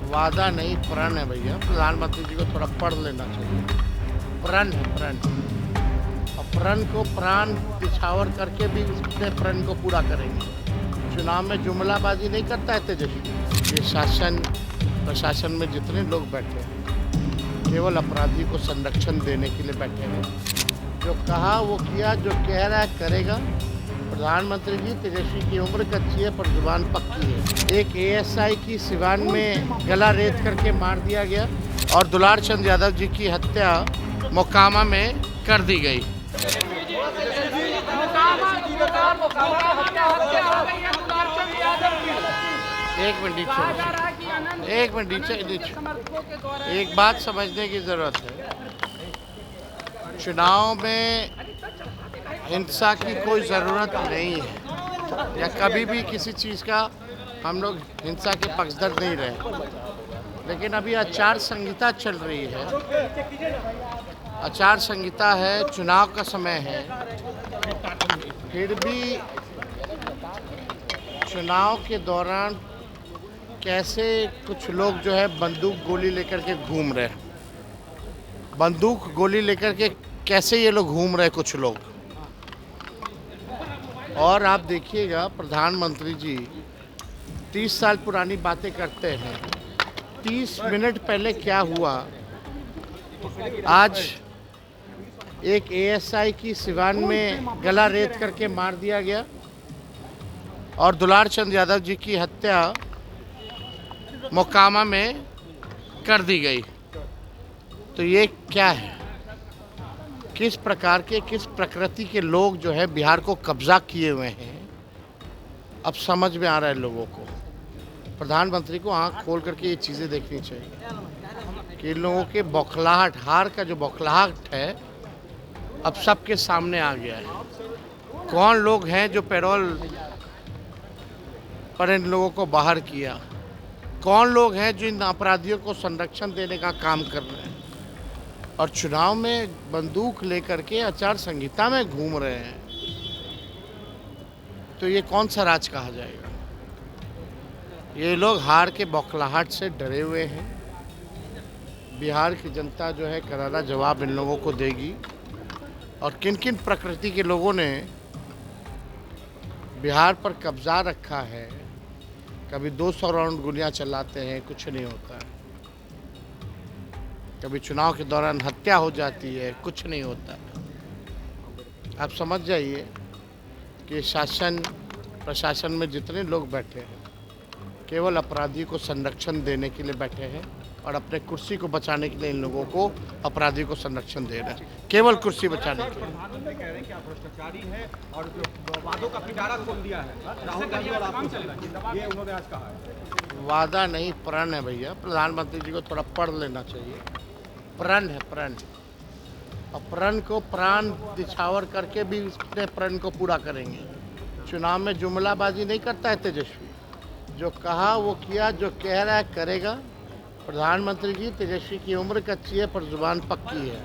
वादा नहीं प्रण है भैया। प्रधानमंत्री जी को थोड़ा पढ़ लेना चाहिए। प्रण है प्रण। और प्रण को प्राण निछावर करके भी उसने प्रण को पूरा करेंगे। चुनाव में जुमलाबाजी नहीं करता है तेजस्वी। ये शासन प्रशासन में जितने लोग बैठे हैं केवल अपराधी को संरक्षण देने के लिए बैठे हैं। जो कहा वो किया, जो कह रहा है करेगा। प्रधानमंत्री जी, तेजस्वी की उम्र कच्ची है पर जुबान पक्की है। एक एएसआई की सिवान में गला रेत करके मार दिया गया और दुलार चंद यादव जी की हत्या मोकामा में कर दी गई। एक मिनट नीचे। एक बात समझने की जरूरत है। चुनाव में हिंसा की कोई ज़रूरत नहीं है या कभी भी किसी चीज़ का हम लोग हिंसा के पक्षधर नहीं रहे। लेकिन अभी आचार संहिता चल रही है। आचार संहिता है, चुनाव का समय है। फिर भी चुनाव के दौरान कैसे कुछ लोग जो है बंदूक गोली लेकर के घूम रहे हैं। बंदूक गोली लेकर के कैसे ये लोग घूम रहे कुछ लोग। और आप देखिएगा प्रधानमंत्री जी 30 साल पुरानी बातें करते हैं। 30 मिनट पहले क्या हुआ, आज एक एएसआई की सिवान में गला रेत करके मार दिया गया और दुलार चंद यादव जी की हत्या मोकामा में कर दी गई। तो ये क्या है? किस प्रकार के, किस प्रकृति के लोग जो है बिहार को कब्जा किए हुए हैं, अब समझ में आ रहा है लोगों को। प्रधानमंत्री को आंख खोल करके ये चीज़ें देखनी चाहिए कि इन लोगों के बौखलाहट, हार का जो बौखलाहट है अब सबके सामने आ गया है। कौन लोग हैं जो पैरोल पर इन लोगों को बाहर किया, कौन लोग हैं जो इन अपराधियों को संरक्षण देने का काम कर रहे हैं और चुनाव में बंदूक लेकर के आचार संहिता में घूम रहे हैं। तो ये कौन सा राज कहा जाएगा? ये लोग हार के बौखलाहट से डरे हुए हैं। बिहार की जनता जो है करारा जवाब इन लोगों को देगी। और किन किन प्रकृति के लोगों ने बिहार पर कब्जा रखा है। कभी 200 राउंड गोलियां चलाते हैं, कुछ नहीं होता है। कभी चुनाव के दौरान हत्या हो जाती है, कुछ नहीं होता है। आप समझ जाइए कि शासन प्रशासन में जितने लोग बैठे हैं केवल अपराधी को संरक्षण देने के लिए बैठे हैं और अपने कुर्सी को बचाने के लिए इन लोगों को अपराधी को संरक्षण दे रहे हैं, केवल कुर्सी बचाने के लिए। प्रधानमंत्री कह रहे हैं कि आप भ्रष्टाचारी हैं और जो वादों का पिटारा खोल दिया है राहुल गांधी और आप, ये उन्होंने आज कहा है। वादा नहीं प्रण है भैया। प्रधानमंत्री जी को थोड़ा पढ़ लेना चाहिए। प्रण है प्रण। और प्रण को प्राण निछावर करके भी उसने प्रण को पूरा करेंगे। चुनाव में जुमलाबाजी नहीं करता है तेजस्वी। जो कहा वो किया, जो कह रहा है करेगा। प्रधानमंत्री जी, तेजस्वी की उम्र कच्ची है पर जुबान पक्की है।